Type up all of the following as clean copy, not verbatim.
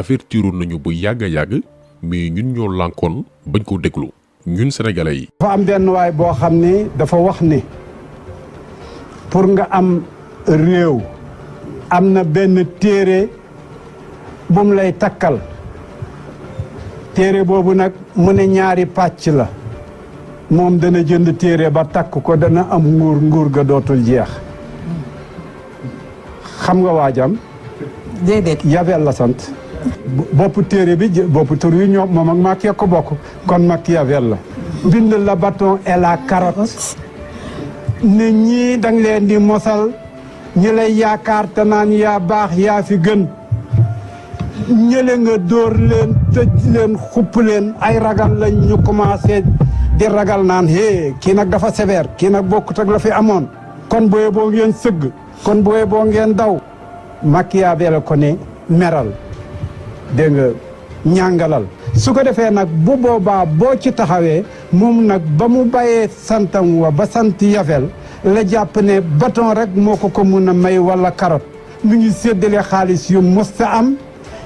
avertiroon nañu bu yàgg a yàgg mais ñun ñoo lànkoon bañ ko déglu ñun sénégalais yi. dafa am benn waay boo xam ni dafa wax ni pour nga am réew am na benn téere bu mu lay takkal téere boobu nag mu ne ñaari pàcc la moom dana jënd téere ba takk ko dana am nguur ga dootul jeex xam nga waajam déedéet Yavel la sant bopp téere bi bopp tur wi ñoom moom ak Macky ko bokk kon Machiavel la bind la bâton et la carotte ne ñii danga leen di mosal ñi lay yaakaar te naan yaa baax yaa fi gën ñële nga dóor leen tëj leen xupp leen ay ragal lañ ñu commencé di ragal naan hé kii nag dafa sévère kii nag bokkut ak la fi amoon kon booyee boo ngeen sëgg kon booyee boo ngeen daw Machiavel ko ne meral dégg nga ñàngalal su ko defee nag bu boobaa boo ci taxawee moom nag ba mu bàyyee santam wa ba sant Yavel la jàpp ne bâton rek moo ko mun a may wala carotte mi ngi séddale xaalis yu musta am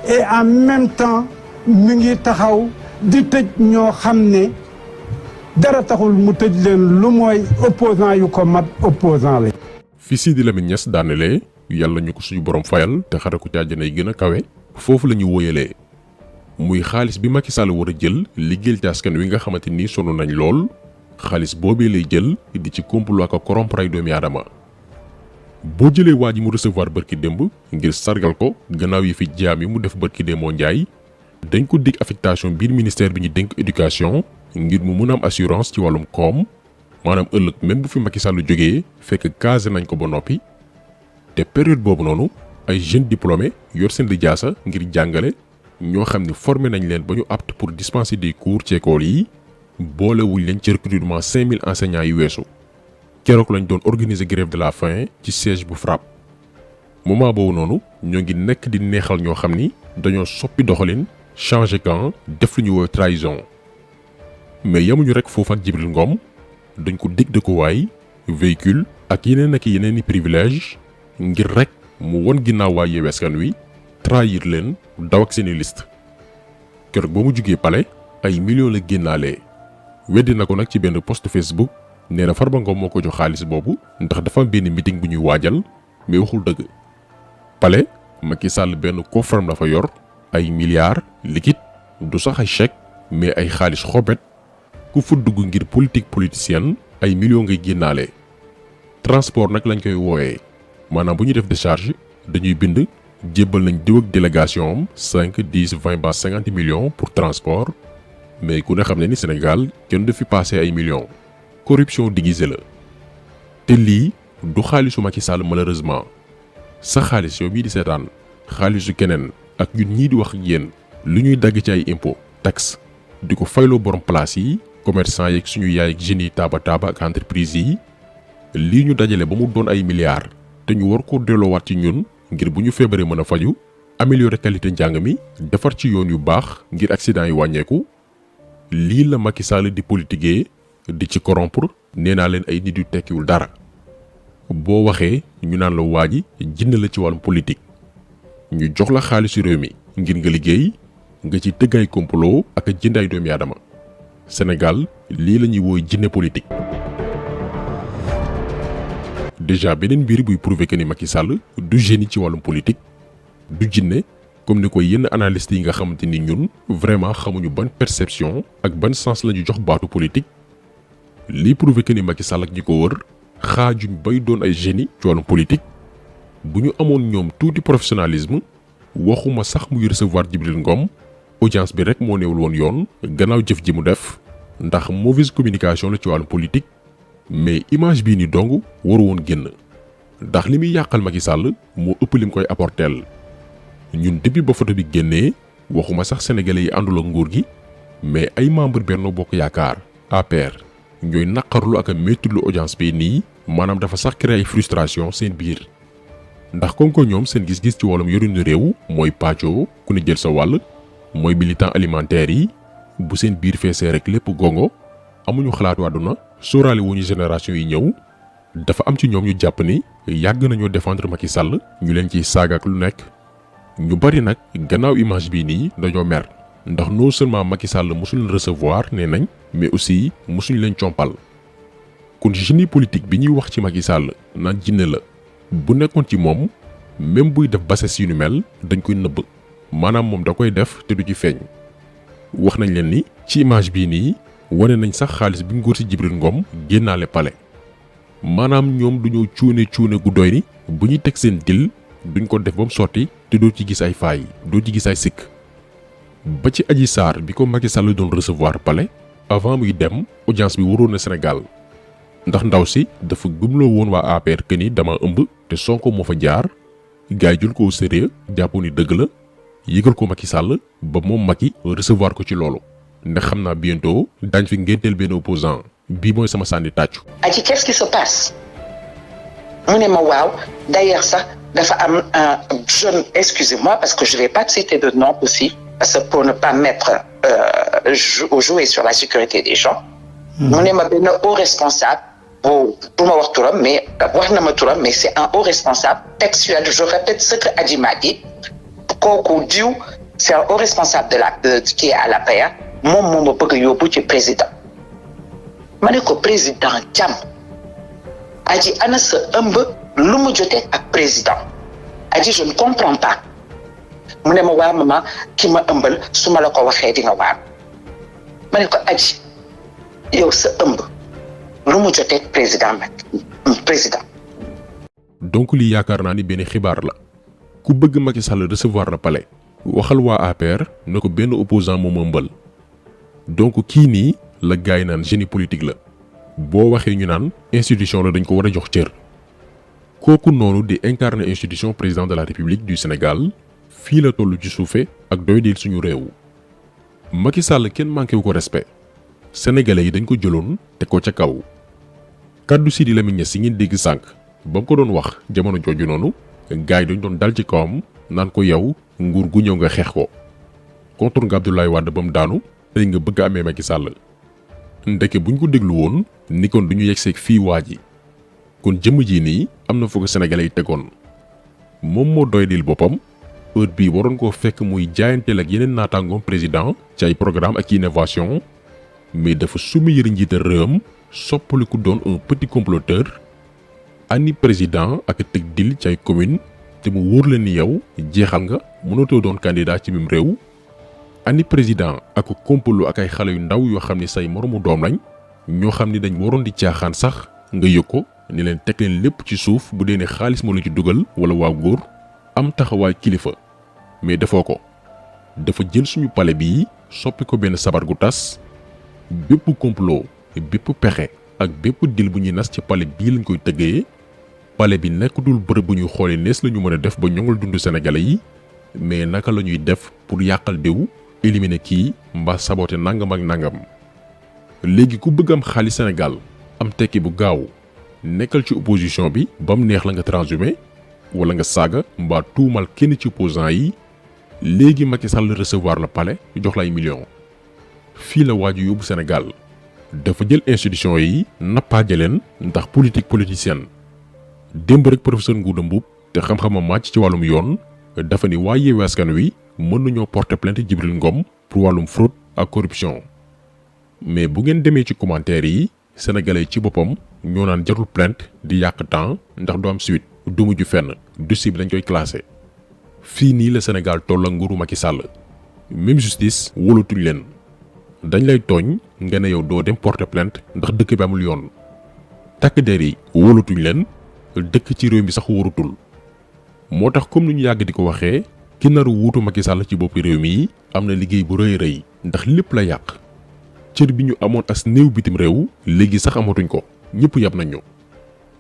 et en même temps mi ngi taxaw di tëj ñoo xam ne dara taxul mu tëj leen lu mooy opposant yu ko mat opposant la. fi Sidi Lamine Niass daanelee yàlla ñu ko suñu borom fayal te xare ko ci àjjana yi gën a kawe foofu la ñu wóoyalee muy xaalis bi Macky Sall war a jël liggéeyal ci askan wi nga xamante ni sonn nañ lool xaalis boobee lay jël di ci complot ak corrompre ay doomi aadama boo jëlee waa ji mu recevoir bërki démb ngir sargal ko gannaaw yi fi jaam yi mu def bërki démboo njaay dañ ko dig affectation biir ministère bi ñu dénk éducation ngir mu mun a am assurance ci wàllum koom maanaam ëllëg même bu fi Macky Sall jógee fekk casé nañ ko ba noppi te période boobu noonu ay jeunes diplômés yor seen lijaasa ngir jàngale ñoo xam ne formé nañ leen ba ñu apte pour dispenser des cours ci école yi boolewuñ leen ci recrutement 5000 enseignants yi weesu keroog lañ doon organiser grève de la faim ci siège bu FRAPP moment boobu noonu ñoo ngi nekk di neexal ñoo xam ni dañoo soppi doxalin changer camp def lu ñu woowee trahison mais yamuñu rek foofu ak Djibril Ngom dañ ko dig dëkkuwaay véhicule ak yeneen ak yeneen i privilège ngir rek mu won ginnaaw waa Yewwi Askan Wi trahir leen daw ak seeni liste keroog ba mu jugee palais ay millions la génnaalee weddi na ko nag ci benn post Facebook nee na Farba Ngom moo ko jox xaalis boobu ndax dafa am benn meeting bu ñuy waajal mais waxul dëgg palais Macky Sall benn coffre la fa yor ay milliards liquide du sax ay chèque mais ay xaalis xobet ku fa dugg ngir politique politicienne ay millions ngay génnaale transport nag lañ koy wooyee maanaam bu ñuy def décharge dañuy bind jébbal nañ diw ak délégation am 5 10 20 ba 50 millions pour transport mais ku ne xam ne ni Sénégal kenn du fi passé ay millions corruption déguisée la te lii du xaalisu Macky Sall malheureusement sa xaalis yow bii di seetaan xaalisu keneen ak ñun ñii di wax ak yéen lu ñuy dagg ci ay impôt taxe di ko fayloo borom place yi commerçant yeeg suñu yaay ak jeunes yi taaba ak entreprise yi lii ñu dajale ba mu doon ay milliards te ñu war koo delloowaat ci ñun ngir bu ñu feebaree mën a faju améliorer qualité njàng mi defar ci yoon yu baax ngir accident yi wàññeeku lii la Macky Sall di politiquer di ci corrompre nee naa leen ay nit yu tekkiwul dara boo waxee ñu naan la waa ji jënd la ci wàllum politique ñu jox la xaalisu réew mi ngir nga liggéey nga ci tëgg ay complot ak jënd ay doomi aadama Sénégal lii la ñuy wooy jinne politique. déjà beneen mbir buy prouver que ni Macky Sall du génie ci wàllum politique du jinne comme ni ko yenn analystes yi nga xamante ni ñun vraiment xamuñu ban perception ak ban sens la ñu jox baatu politique lii prouver que ni Macky Sall ak ñi ko wër xaajuñ bay doon ay génie ci wàllum politique bu ñu amoon ñoom tuuti professionnalisme waxuma sax muy recevoir Djibril Ngom audience bi rek moo neewul woon yoon gannaaw jëf ji mu def ndax mauvaise communication la ci wàllum politique mais image bii ni dong waru woon génn ndax li muy yàqal Macky Sall moo ëpp lim koy apporteel ñun depuis ba photo bi génnee waxuma sax sénégalais yi àndul ak nguur gi mais ay membre Benno Bokk Yaakaar APR ñooy naqarlu ak a méttitlu audience bi nii maanaam dafa sax créer ay frustration seen biir ndax comme que ñoom seen gis-gis ci wàllum yorinu réew mooy pàccoo ku ne jël sa wàll mooy militant alimentaire yi bu seen biir feesee rek lépp gongo amuñu xalaatu àdduna sóoraale wuñu génération yi ñëw dafa am ci ñoom ñu jàpp ni yàgg nañoo défendre Macky Sall ñu leen ciy saaga ak lu nekk ñu bari nag gannaaw image bii nii dañoo mer ndax non seulement Macky Sall mosul leen recevoir nee nañ mais aussi mosuñu leen compal kon génie politique bi ñuy wax ci Macky Sall naan jinne la bu nekkoon ci moom même buy def bassesse yu ni mel dañ koy nëbb maanaam moom da koy def te du ci feeñ wax nañ leen ni ci image bii nii wane nañ sax xaalis bi ngóor si Jibril Ngom génnaale palais maanaam ñoom duñoo cuune gu doy ni bu ñuy teg seen dil duñ ko def ba mu sotti te doo ci gis ay faay doo ci gis ay sikk ba ci Adji Sarr bi ko Macky Sall doon recevoir palais avant muy dem audience bi waroon na Sénégal ndax ndaw si dafa gëmloo woon waa APR que ni dama ëmb te Sonko moo fa jaar gaay jul ko au sérieux jàppu ni dëgg la yëgal ko Macky Sall ba moom Macky recevoir ko ci loolu ndax xam naa bientôt daañ fi ngénteel benn opposant bii mooy sama sànni tàccu. Adji, qu'est-ce qui se passe mu ne ma waaw d'ailleurs sax dafa am un jeune, excusez-moi parce que je vais pas citer de nom aussi parce que pour ne pas mettre jouer sur la sécurité des gens. mu ne ma benn haut responsable bu ma wax turam mais wax na ma turam mais c'est un haut responsable textuel, je répète ce que Adji m'a dit kooku diw c'est un haut responsable qui est à l'APR moom moo ma bëgg a yóbbu ci président ma ne ko président jàmm Adji ana sa ëmb lu mu jotee ak président Adji je ne comprends pas mu ne ma waa maman ki ma ëmbal su ma la ko waxee di nga waar ma ne ko Adji yow sa ëmb lu mu jotee président. donc lii yaakaar naa ni benn xibaar la ku bëgg Macky Sall recevoir la palais waxal waa APR ne ko benn opposant moom ëmbal donc kii nii la gaay naan génie politique la boo waxee ñu naan institution la dañ ko war a jox cër kooku noonu di incarner institution président de la République du Sénégal fii la toll ci suufe ak doydil suñu réew Macky Sall kenn manqué wu ko respect sénégalais yi dañ ko jëloon te ko ca kaw kaddu Sidi Lamine Niass yi ngeen dégg sànq ba mu ko doon wax jamono jooju noonu gaay dañ doon dal ci kawam naan ko yow nguur gu ñëw nga xeex ko contre nga Abdoulaye Wade ba mu daanu tey nga bëgg a amee Macky Sall ndeke buñ ko déglu woon ni kon duñu yegseeg fii waa ji kon jëmm ji nii am na foo ko sénégalais yi tegoon moom moo doydil boppam heure bii waroon koo fekk muy jaayanteel ak yeneen naataangoom président ci ay programme ak innovation mais dafa summi yëri njiital réewam soppaliku doon un petit comploteur ani président ak teg dil ci ay commune te mu wóor la ni yow jeexal nga mënatoo doon candidat ci mim réew ani président ak complot ak ay xale yu ndaw yoo xam ni say moromu doom lañ ñoo xam ni dañ waroon di caaxaan sax nga yëg ko ni leen teg leen lépp ci suuf bu dee ne xaalis moo la ci dugal wala waa góor am taxawaay kilifa mais defoo ko dafa jël suñu palais bii soppi ko benn sabar gu tas bépp complot bépp pexe ak bépp dil bu ñuy nas ci palais bii lañ koy tëggee palais bi nekkatul bërëb bu ñuy xoolee nees la ñu mën a def ba ñoŋal dund sénégalais yi mais naka la ñuy def pour yàqal diw éliminer kii mbaa saboter nangam ak nangam léegi ku bëgg am xaalis Sénégal am tekki bu gaaw nekkal ci opposition bi ba mu neex la nga transhumé wala nga saaga mbaa tuumal kenn ci opposant yi léegi Macky Sall recevoir la palais jox la ay millions fii la waaju yóbbu Sénégal dafa jël institution yi nappaaje leen ndax politique politicienne démb rek professeur Ngouda Mboup te xam-xamam màcc ci wàllum yoon dafa ni waa Yewwi Askan Wi mën nañoo porter plainte Jibril Ngom pour wàllum fraude ak corruption mais bu ngeen demee ci commentaire yi sénégalais ci boppam ñoo naan jarul plainte di yàq temps ndax du am suite du mujj fenn dossier bi dañ koy classé fii nii la Sénégal toll ak nguuru Macky Sall même justice wóolatuñ leen dañ lay tooñ nga ne yow doo dem porter plainte ndax dëkk bi amul yoon takk der yi wóolatuñ leen dëkk ci réew mi sax wóorutul moo tax comme ni ñu yàgg di ko waxee ki naru wuutu Macky Sall ci boppi réew mi am na liggéey bu rëy rëy ndax lépp la yàq cër bi ñu amoon as néew bitim réew léegi sax amatuñ ko ñëpp yab nañ ñu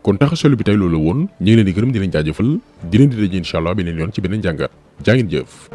kon taxasalu bi tey loolu woon ñu ngi leen di gërëm di leen jaajëfal di leen di daje incha allah beneen yoon ci beneen jàngat jaa ngeen jëf.